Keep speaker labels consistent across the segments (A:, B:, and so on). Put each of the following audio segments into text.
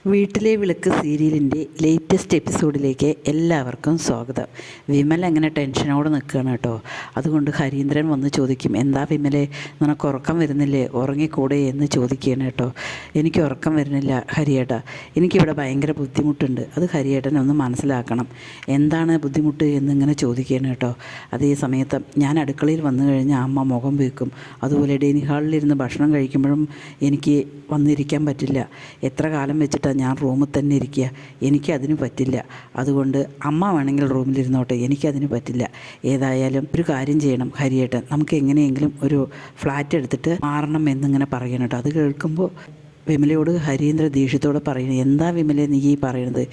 A: വീട്ടിലെ വിളക്ക് സീരിയലിൻ്റെ ലേറ്റസ്റ്റ് എപ്പിസോഡിലേക്ക് എല്ലാവർക്കും സ്വാഗതം. വിമൽ അങ്ങനെ ടെൻഷനോടെ നിൽക്കുകയാണ് കേട്ടോ. അതുകൊണ്ട് ഹരീന്ദ്രൻ വന്ന് ചോദിക്കും, എന്താ വിമലെ, നിനക്ക് ഉറക്കം വരുന്നില്ലേ, ഉറങ്ങിക്കൂടെ എന്ന് ചോദിക്കുകയാണ് കേട്ടോ. എനിക്ക് ഉറക്കം വരുന്നില്ല ഹരിയേട്ടാ, എനിക്കിവിടെ ഭയങ്കര ബുദ്ധിമുട്ടുണ്ട്, അത് ഹരിയേട്ടനെ ഒന്ന് മനസ്സിലാക്കണം. എന്താണ് ബുദ്ധിമുട്ട് എന്നിങ്ങനെ ചോദിക്കുകയാണ് കേട്ടോ. അതേ സമയത്ത് ഞാൻ അടുക്കളയിൽ വന്നു കഴിഞ്ഞാൽ അമ്മ മുഖം വീക്കും, അതുപോലെ ഡൈനിങ് ഹാളിലിരുന്ന് ഭക്ഷണം കഴിക്കുമ്പോഴും എനിക്ക് വന്നിരിക്കാൻ പറ്റില്ല. എത്ര കാലം വെച്ചിട്ടാണ് ഞാൻ റൂമിൽ തന്നെ ഇരിക്കുക, എനിക്കതിന് പറ്റില്ല. അതുകൊണ്ട് അമ്മ വേണമെങ്കിൽ റൂമിലിരുന്നോട്ടെ, എനിക്കതിന് പറ്റില്ല. ഏതായാലും ഒരു കാര്യം ചെയ്യണം ഹരിയേട്ടൻ, നമുക്ക് എങ്ങനെയെങ്കിലും ഒരു ഫ്ലാറ്റ് എടുത്തിട്ട് മാറണം എന്നിങ്ങനെ പറയണം കേട്ടോ. അത് കേൾക്കുമ്പോൾ വിമലയോട് ഹരീന്ദ്ര ദേഷ്യത്തോടെ പറയുന്നത്, എന്താ വിമലെ നീ ഈ പറയുന്നത്,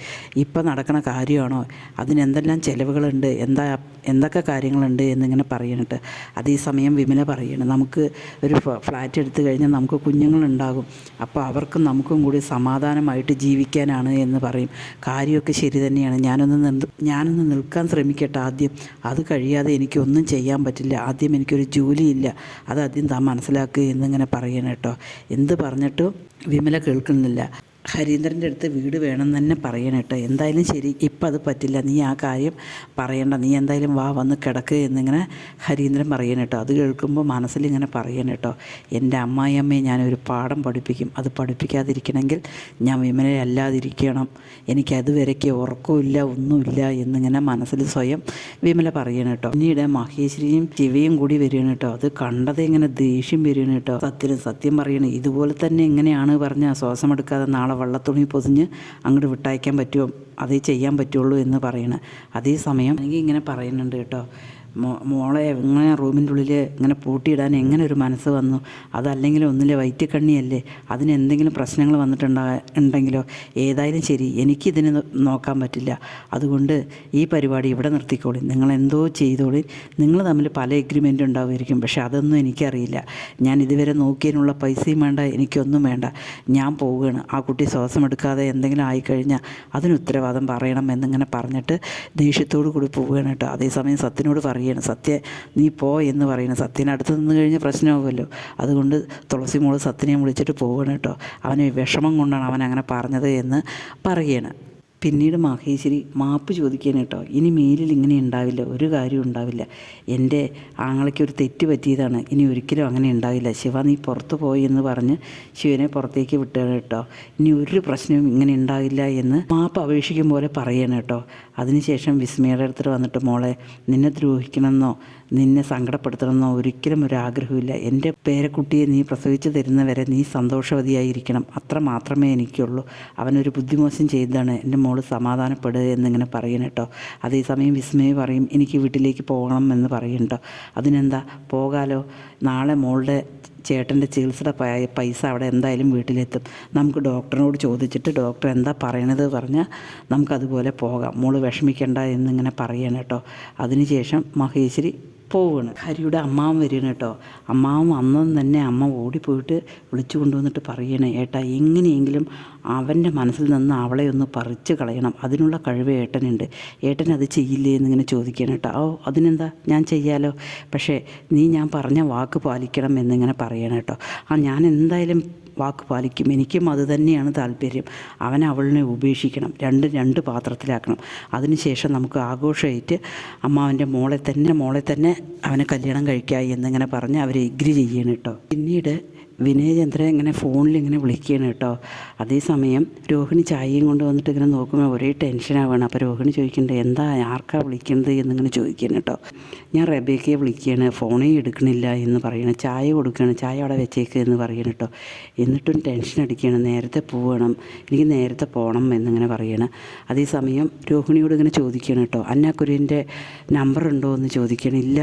A: ഇപ്പം നടക്കണ കാര്യമാണോ, അതിനെന്തെല്ലാം ചിലവുകളുണ്ട്, എന്തൊക്കെ കാര്യങ്ങളുണ്ട് എന്നിങ്ങനെ പറയണിട്ട്. അതേസമയം വിമല പറയണം, നമുക്ക് ഒരു ഫ്ലാറ്റ് എടുത്തു കഴിഞ്ഞാൽ നമുക്ക് കുഞ്ഞുങ്ങളുണ്ടാകും, അപ്പോൾ അവർക്കും നമുക്കും കൂടി സമാധാനമായിട്ട് ജീവിക്കാനാണ് എന്ന് പറയും. കാര്യമൊക്കെ ശരി തന്നെയാണ്, ഞാനൊന്ന് നിൽക്കാൻ ശ്രമിക്കട്ടെ ആദ്യം, അത് കഴിയാതെ എനിക്കൊന്നും ചെയ്യാൻ പറ്റില്ല, ആദ്യം എനിക്കൊരു ജോലിയില്ല, അതാദ്യം താൻ മനസ്സിലാക്കുക എന്നിങ്ങനെ പറയണം കേട്ടോ. എന്ത് പറഞ്ഞിട്ടും വിമല കേൾക്കുന്നില്ല. ഹരീന്ദ്രൻ്റെ അടുത്ത് വീട് വേണം തന്നെ പറയണം കേട്ടോ. എന്തായാലും ശരി, ഇപ്പം അത് പറ്റില്ല, നീ ആ കാര്യം പറയണ്ട, നീ എന്തായാലും വന്ന് കിടക്കുക എന്നിങ്ങനെ ഹരീന്ദ്രൻ പറയണം കേട്ടോ. അത് കേൾക്കുമ്പോൾ മനസ്സിലിങ്ങനെ പറയണം കേട്ടോ, എൻ്റെ അമ്മായിയമ്മയെ ഞാനൊരു പാഠം പഠിപ്പിക്കും, അത് പഠിപ്പിക്കാതിരിക്കണമെങ്കിൽ ഞാൻ വിമലയെ അല്ലാതിരിക്കണം, എനിക്കതുവരയ്ക്ക് ഉറക്കമില്ല ഒന്നുമില്ല എന്നിങ്ങനെ മനസ്സിൽ സ്വയം വിമല പറയണം കേട്ടോ. പിന്നീട് മഹേശ്വരിയും ശിവയും കൂടി വരികയാണ് കേട്ടോ. അത് കണ്ടത് ഇങ്ങനെ ദേഷ്യം വരികയാണ് കേട്ടോ. സത്യം പറയണേ, ഇതുപോലെ തന്നെ എങ്ങനെയാണ് പറഞ്ഞാൽ ശ്വാസം എടുക്കാതെ നാളെ വെള്ളത്തുണി പൊതിഞ്ഞ് അങ്ങോട്ട് വിട്ടയക്കാൻ പറ്റുമോ, അതേ ചെയ്യാൻ പറ്റുള്ളൂ എന്ന് പറയണേ. അതേസമയം എനിക്ക് ഇങ്ങനെ പറയുന്നുണ്ട് കേട്ടോ, മോളെ ഇങ്ങനെ റൂമിൻ്റെ ഉള്ളിൽ ഇങ്ങനെ പൂട്ടിയിടാൻ എങ്ങനെ ഒരു മനസ്സ് വന്നു, അതല്ലെങ്കിൽ ഒന്നിലെ വയറ്റിക്കണ്ണിയല്ലേ, അതിനെന്തെങ്കിലും പ്രശ്നങ്ങൾ ഉണ്ടെങ്കിലോ, ഏതായാലും ശരി എനിക്കിതിന് നോക്കാൻ പറ്റില്ല, അതുകൊണ്ട് ഈ പരിപാടി ഇവിടെ നിർത്തിക്കോളി, നിങ്ങളെന്തോ ചെയ്തോളി, നിങ്ങൾ തമ്മിൽ പല എഗ്രിമെൻ്റ് ഉണ്ടാവുമായിരിക്കും, പക്ഷെ അതൊന്നും എനിക്കറിയില്ല, ഞാൻ ഇതുവരെ നോക്കിയതിനുള്ള പൈസയും വേണ്ട, എനിക്കൊന്നും വേണ്ട, ഞാൻ പോവുകയാണ്, ആ കുട്ടി ശ്വാസം എടുക്കാതെ എന്തെങ്കിലും ആയിക്കഴിഞ്ഞാൽ അതിന് ഉത്തരവാദം പറയണം എന്നിങ്ങനെ പറഞ്ഞിട്ട് ദേഷ്യത്തോടു കൂടി പോവുകയാണ് കേട്ടോ. അതേസമയം സത്യനോട് പറയണം, സത്യ നീ പോ എന്ന് പറയുന്നത്, സത്യനടുത്ത് നിന്ന് കഴിഞ്ഞ് പ്രശ്നമാകുമല്ലോ, അതുകൊണ്ട് തുളസി മോള് സത്യനെ വിളിച്ചിട്ട് പോവുകയാണ് കേട്ടോ. അവന് വിഷമം കൊണ്ടാണ് അവൻ അങ്ങനെ പറഞ്ഞത് എന്ന് പറയുകയാണ്. പിന്നീട് മഹേശ്വരി മാപ്പ് ചോദിക്കുകയാണ് കേട്ടോ, ഇനി മേലിൽ ഇങ്ങനെ ഉണ്ടാവില്ല, ഒരു കാര്യം ഉണ്ടാവില്ല, എൻ്റെ ആങ്ങളയ്ക്ക് ഒരു തെറ്റ് പറ്റിയതാണ്, ഇനി ഒരിക്കലും അങ്ങനെ ഉണ്ടാവില്ല, ശിവ നീ പുറത്ത് പോയി എന്ന് പറഞ്ഞ് ശിവനെ പുറത്തേക്ക് വിട്ടുകയാണ് കേട്ടോ. ഇനി ഒരു പ്രശ്നവും ഇങ്ങനെ ഉണ്ടാവില്ല എന്ന് മാപ്പ് അപേക്ഷിക്കും പോലെ പറയണം കേട്ടോ. അതിനുശേഷം വിസ്മയുടെ അടുത്ത് വന്നിട്ട്, മോളെ നിന്നെ ദ്രോഹിക്കണമെന്നോ നിന്നെ സങ്കടപ്പെടുത്തണമെന്നോ ഒരിക്കലും ഒരാഗ്രഹമില്ല, എൻ്റെ പേരക്കുട്ടിയെ നീ പ്രസവിച്ച് തരുന്നവരെ നീ സന്തോഷവതിയായിരിക്കണം, അത്ര മാത്രമേ എനിക്കുള്ളൂ, അവനൊരു ബുദ്ധിമോശം ചെയ്തതാണ്, എൻ്റെ മോള് സമാധാനപ്പെടുക എന്നിങ്ങനെ പറയണം കേട്ടോ. അതേസമയം വിസ്മയ പറയും, എനിക്ക് വീട്ടിലേക്ക് പോകണം എന്ന് പറയും കേട്ടോ. അതിനെന്താ, പോകാലോ, നാളെ മോളുടെ ചേട്ടൻ്റെ ചികിത്സയുടെ പൈസ അവിടെ എന്തായാലും വീട്ടിലെത്തും, നമുക്ക് ഡോക്ടറിനോട് ചോദിച്ചിട്ട് ഡോക്ടർ എന്താ പറയണത് പറഞ്ഞാൽ നമുക്കതുപോലെ പോകാം, മോള് വിഷമിക്കേണ്ട എന്നിങ്ങനെ പറയണം കേട്ടോ. അതിനുശേഷം മഹേശ്വരി പോവുകയാണ്. ഹരിയുടെ അമ്മാവൻ വരികയാണ് കേട്ടോ. അമ്മാവൻ വന്നതും തന്നെ അമ്മ ഓടിപ്പോയിട്ട് വിളിച്ചു കൊണ്ടുവന്നിട്ട് പറയണേ, ഏട്ടാ എങ്ങനെയെങ്കിലും അവൻ്റെ മനസ്സിൽ നിന്ന് അവളെ ഒന്ന് പറിച്ച് കളയണം, അതിനുള്ള കഴിവ് ഏട്ടനുണ്ട്, ഏട്ടൻ അത് ചെയ്യില്ലേ എന്നിങ്ങനെ ചോദിക്കണം കേട്ടോ. ഓ അതിനെന്താ, ഞാൻ ചെയ്യാലോ, പക്ഷേ നീ ഞാൻ പറഞ്ഞ വാക്ക് പാലിക്കണം എന്നിങ്ങനെ പറയണം കേട്ടോ. ഞാൻ എന്തായാലും വാക്ക് പാലിക്കും, എനിക്കും അത് തന്നെയാണ് താല്പര്യം, അവനെ ഉപേക്ഷിക്കണം, രണ്ട് പാത്രത്തിലാക്കണം, അതിനുശേഷം നമുക്ക് ആഘോഷമായിട്ട് അമ്മാവൻ്റെ മോളെ തന്നെ അവനെ കല്യാണം കഴിക്കുക എന്നിങ്ങനെ പറഞ്ഞ് അവർ എഗ്രി ചെയ്യണം കേട്ടോ. പിന്നീട് വിനയചന്ദ്രൻ ഇങ്ങനെ ഫോണിൽ ഇങ്ങനെ വിളിക്കുകയാണ് കേട്ടോ. അതേസമയം രോഹിണി ചായയും കൊണ്ട് വന്നിട്ട് ഇങ്ങനെ നോക്കുമ്പോൾ ഒരേ ടെൻഷനാവുകയാണ്. അപ്പോൾ രോഹിണി ചോദിക്കേണ്ടത്, എന്താ ആർക്കാണ് വിളിക്കുന്നത് എന്നിങ്ങനെ ചോദിക്കുകയാണ് കേട്ടോ. ഞാൻ റബേക്കയെ വിളിക്കുകയാണ്, ഫോണേ എടുക്കണില്ല എന്ന് പറയണം, ചായ കൊടുക്കുകയാണ്, ചായ അവിടെ വെച്ചേക്ക് എന്ന് പറയണം കേട്ടോ. എന്നിട്ടും ടെൻഷൻ അടിക്കുകയാണ്, നേരത്തെ പോകണം, എനിക്ക് നേരത്തെ പോകണം എന്നിങ്ങനെ പറയണം. അതേസമയം രോഹിണിയോട് ഇങ്ങനെ ചോദിക്കുകയാണ് കേട്ടോ, അന്നാക്കുര്യൻ്റെ നമ്പർ ഉണ്ടോ എന്ന് ചോദിക്കണം. ഇല്ല,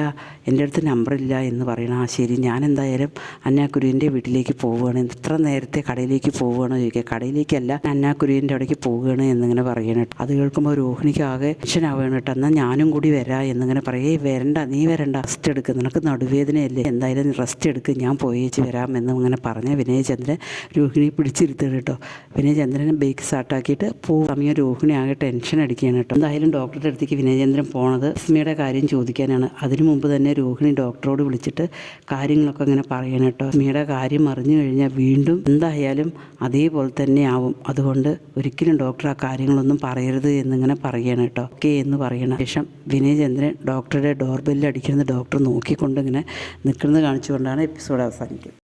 A: എൻ്റെ അടുത്ത് നമ്പറില്ല എന്ന് പറയണം. ശരി, ഞാൻ എന്തായാലും അന്നാക്കുര്യൻ്റെ വീട്ടിലേക്ക് പോവുകയാണ്, ഇത്ര നേരത്തെ കടയിലേക്ക് പോവുകയാണോ ചോദിക്കുക. കടയിലേക്കല്ല, അന്നാക്കുര്യൻ്റെ അവിടേക്ക് പോവുകയാണ് എന്നിങ്ങനെ പറയണം. അത് കേൾക്കുമ്പോൾ രോഹിണിക്ക് ആകെ ടെൻഷനാവുകയാണ് കേട്ടോ. എന്നാൽ ഞാനും കൂടി വരാം എന്നിങ്ങനെ പറയേ, വരണ്ട, നീ വരണ്ട, റെസ്റ്റ് എടുക്കുക, നിനക്ക് നടുവേദനയല്ലേ, എന്തായാലും റെസ്റ്റ് എടുക്കുക, ഞാൻ പോയേച്ച് വരാം എന്നിങ്ങനെ പറഞ്ഞ് വിനയചന്ദ്രൻ രോഹിണിയെ പിടിച്ചിരുത്തുകയാണ് കേട്ടോ. വിനയചന്ദ്രൻ ബേക്ക് സ്റ്റാർട്ടാക്കിയിട്ട് സമയം രോഹിണി ആകെ ടെൻഷൻ അടിക്കുകയാണ് കേട്ടോ. എന്തായാലും ഡോക്ടറുടെ അടുത്തേക്ക് വിനയചന്ദ്രൻ പോണത് വിസ്മയുടെ കാര്യം ചോദിക്കാനാണ്. അതിനു മുമ്പ് തന്നെ രോഹിണി ഡോക്ടറോട് വിളിച്ചിട്ട് കാര്യങ്ങളൊക്കെ ഇങ്ങനെ പറയണം കേട്ടോ. വിസ്മയുടെ കാര്യം കാര്യം അറിഞ്ഞു കഴിഞ്ഞാൽ വീണ്ടും എന്തായാലും അതേപോലെ തന്നെ ആവും. അതുകൊണ്ട് ഒരിക്കലും ഡോക്ടർ ആ കാര്യങ്ങളൊന്നും പറയരുത് എന്നിങ്ങനെ പറയണം കേട്ടോ. ഓക്കെ എന്ന് പറയണം. ശേഷം വിനയചന്ദ്രൻ ഡോക്ടറുടെ ഡോർ ബെല്ല് അടിക്കുന്നത് ഡോക്ടർ നോക്കിക്കൊണ്ട് ഇങ്ങനെ നിൽക്കുന്നത് കാണിച്ചുകൊണ്ടാണ് എപ്പിസോഡ് അവസാനിക്കുന്നത്.